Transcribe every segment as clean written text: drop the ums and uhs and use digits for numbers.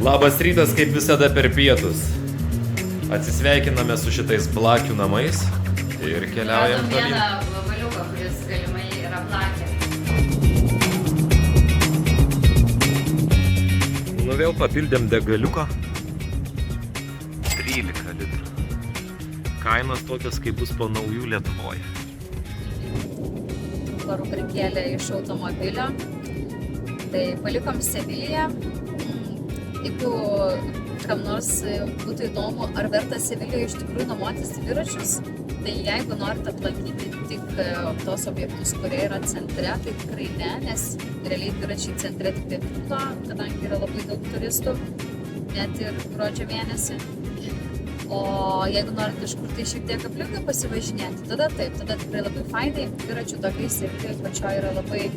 Labas rytas, kaip visada per pietus. Atsisveikiname su šitais blakių namais ir keliaujam tolyn. Vieną vabaliuką, kuris galimai yra blakė. Nu vėl papildėm degaliuką. 13 litrų. Kainos tokios, kaip bus po naujų Lietuvoje. Varų prikėlė iš automobilio. Tai palikom Seviliją. Jeigu kam nors būtų įdomu, ar verta Sevilijoje iš tikrųjų nuomotis dviračius, tai jeigu norite aplankyti tik tos objektus, kurie yra centre, tai tikrai ne, nes realiai dviračiai centre tik tai trukdo, kadangi yra labai daug turistų, net ir gruodžio mėnesį. O jeigu norite kažkur tai šiek tiek aplinkui pasivažinėti, tada taip, tada tikrai labai fainai. Dviračių takai Sevilijoje pačioje yra labai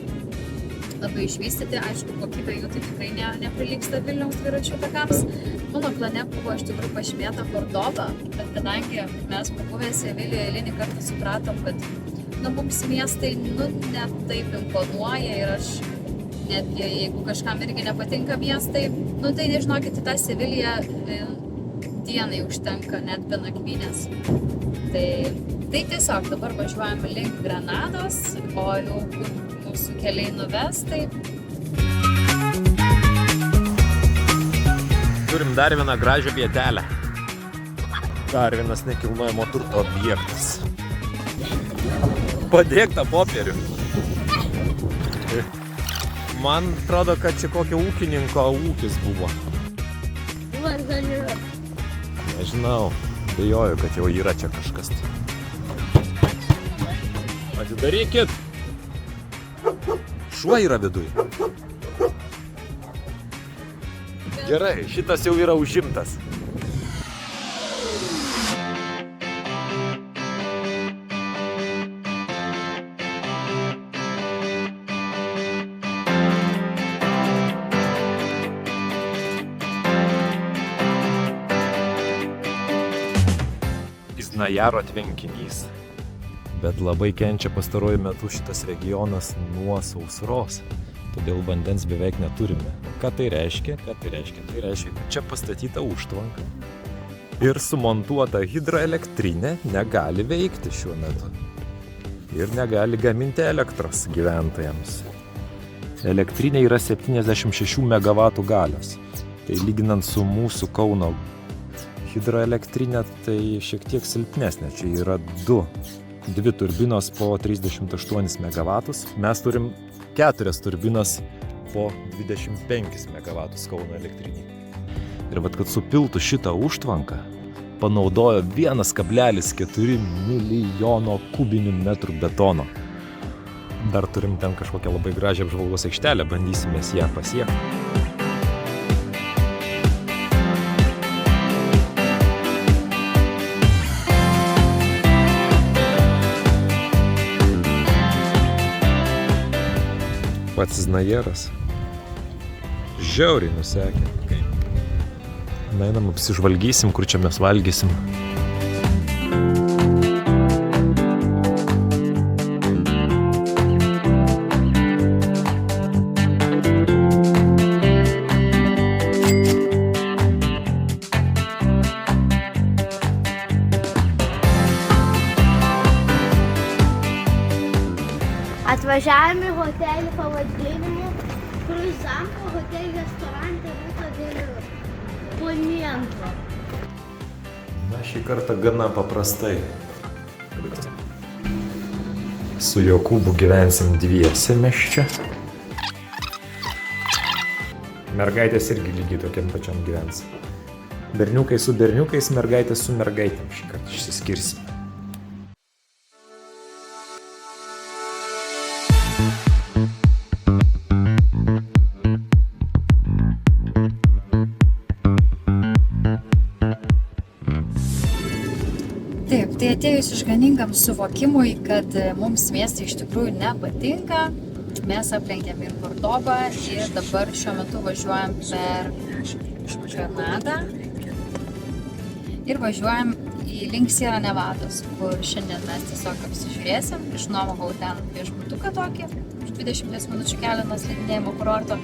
išvystyti, aišku, kokybė jų tai tikrai neprilygsta Vilniaus dviračių takams. Mano plane buvo iš tikrųjų pažymėta Kordoba, bet kadangi mes pabuvę Sevilijoje eilinį kartą supratom, kad mums miestai ne taip imponuoja ir aš netgi, jeigu kažkam irgi nepatinka miestai, tai nežinokit, tą Seviliją dienai užtenka net be nakvynės. Tai tiesiog dabar važiuojam link Granados, o jau mūsų keliai nuves, tai... Turim dar vieną gražią vietelę. Dar vienas nekilnojamo turto objektas. Padėk tą popierių. Man atrodo, kad čia kokio ūkininko ūkis buvo. Nežinau, bejoju, kad jau yra čia kažkas. Atidarykit! Šuo yra viduj. Gerai, šitas jau yra užimtas. Iznajaro tvenkinys. Bet labai kenčia pastaruoju metu šitas regionas nuo sausros. Todėl vandens beveik neturime. Ką tai reiškia? Tai reiškia, kad čia pastatyta užtvanka ir sumontuota hidroelektrinė negali veikti šiuo metu. Ir negali gaminti elektros gyventojams. Elektrinė yra 76 MW galios. Tai lyginant su mūsų Kauno hidroelektrinė, tai šiek tiek silpnesnė. Čia yra dvi turbinos po 38 MW. Mes turim 4 turbinas po 25 MW Kauno elektrinį. Ir kad supiltų šitą užtvanką, panaudojo 1,4 milijono kubinių metrų betono. Dar turim ten kažkokią labai gražią apžvalgos aikštelę, bandysimės ją pasiekti. Pats Iznajaras žiauriai nusekė. Einam, apsižvalgysim, kur čia mes valgysim. Atvažiavome į hotelį pavadinimu Kruzamko hotelį restorantą Rūto dėl Poniento. Na, šį kartą gana paprastai. Su Jokūbu gyvensim dviese mes čia. Mergaitės irgi lygiai tokiam pačiam gyvensim. Berniukai su berniukais, mergaitės su mergaitėm šį kartą išsiskirsim. Taip, tai atėjus išganingam suvokimui, kad mums miestai iš tikrųjų nepatinka, mes aplenkėm ir Kordobą ir dabar šiuo metu važiuojam per Granadą ir važiuojam į link Sierra Nevados, kur šiandien mes tiesiog apsižiūrėsim. Išnuomavau ten viešbutuką tokį, už 20 minučių kelio nuo slidinėjimo kurorto.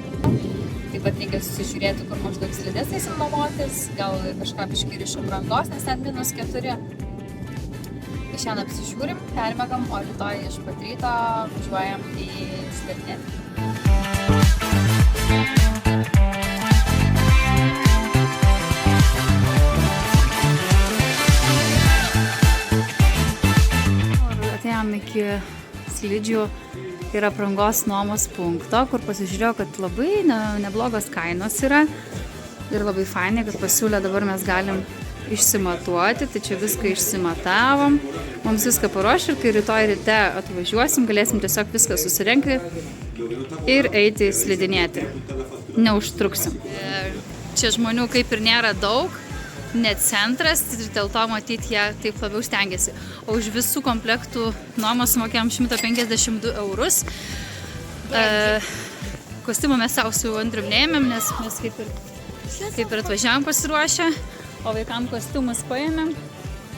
Taip pat reikia susižiūrėti, kur maždaug slides eisim nuomotis, gal kažką biškį ir iš aprangos, nes ten -4. Tai šiandien apsižiūrim, permegam, o rytoj iš pat ryto važiuojam į slidinėti. Atėjom iki slidžių ir aprangos nuomos punkto, kur pasižiūrėjau, kad labai neblogos kainos yra ir labai fainai, kad pasiūlė dabar mes galim išsimatuoti, tai čia viską išsimatavom, mums viską paruošė ir kai rytoj ryte atvažiuosim, galėsim tiesiog viską susirinkti ir eiti slidinėti. Neužtruksim. Čia žmonių kaip ir nėra daug, net centras, ir dėl to matyti jie taip labiau stengiasi. O už visų komplektų nuomos sumokėjom 152 eurus. Kostiumą mes savo su Andrium neėmėm, nes mes kaip ir atvažiavom pasiruošę, o vaikam kostiumus paėmėm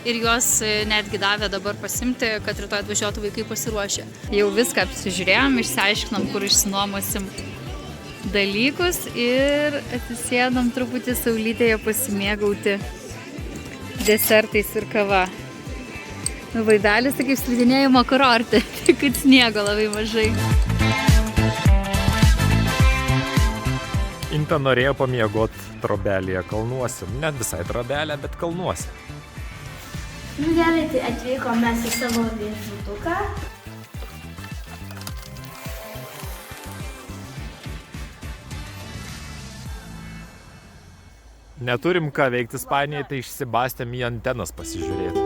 ir juos netgi davė dabar pasimti, kad rytoj atvažiuotų vaikai pasiruošę. Jau viską apsižiūrėjom, išsiaiškinom, kur išsinuomosim dalykus ir atsisėdom truputį saulytėje pasimėgauti desertais ir kava. Vaidelis tai kaip slidinėjimo kurorte, tik kad sniego labai mažai. Inta norėjo pamiegot trobelėje kalnuose. Net visai trobelė, bet kalnuose. Nu gerai, tai atvykom mes į savo viešbutuką. Neturim ką veikti Ispanijai, tai išsibastėm į antenas pasižiūrėti.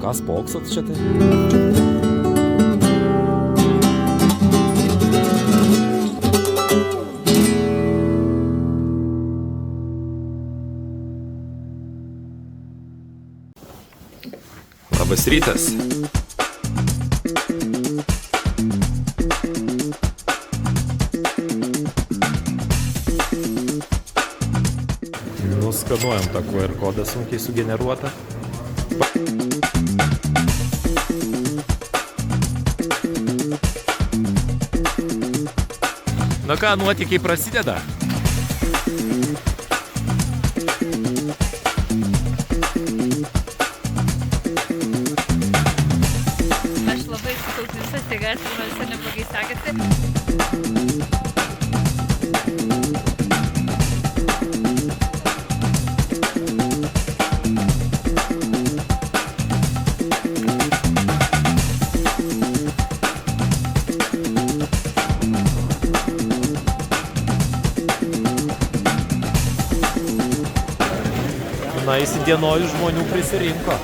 Ką spoksot čia tai? Labas rytas. Nuskanuojam tą QR kodą sunkiai sugeneruotą. Na ką, nuotykiai prasideda? Aš labai sukaupiu visas jėgas ir man visai neblogai sekasi. Na, įsidienojus žmonių prisirinko.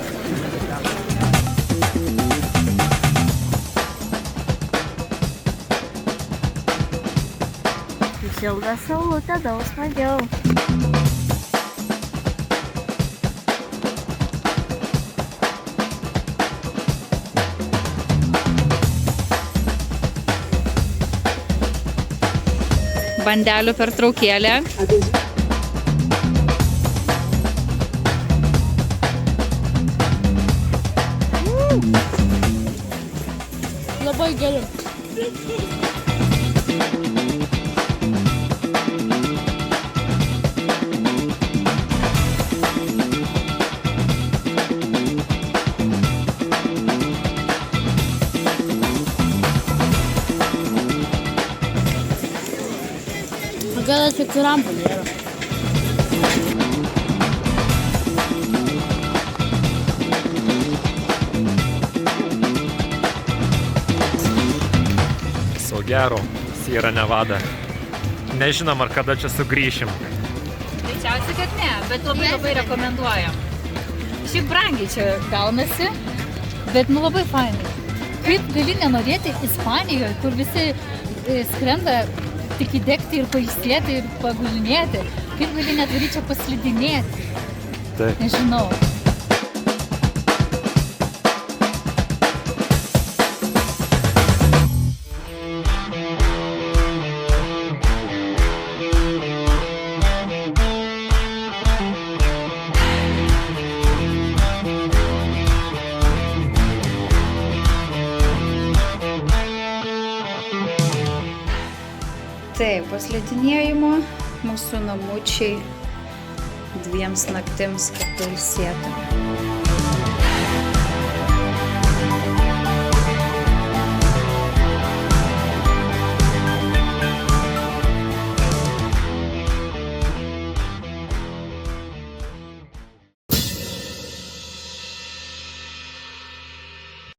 Šilta saulutė, daug smagiau. Bandelių pertraukėlė. Labai geri. Gal tik rampų nėra. Gero, Sierra Nevada. Nežinom, ar kada čia sugrįšim. Greičiausiai, kad ne, bet labai rekomenduojam. Šiaip brangiai čia gaunasi, bet labai fainai. Kaip gali nenorėti Ispanijoje, kur visi skrenda tik įdegti ir pailsėti ir pagulinėti. Kaip gali netvaryti čia paslidinėti? Taip. Nežinau. Taip, po slidinėjimo mūsų namučiai 2 naktims, kad pailsėtume.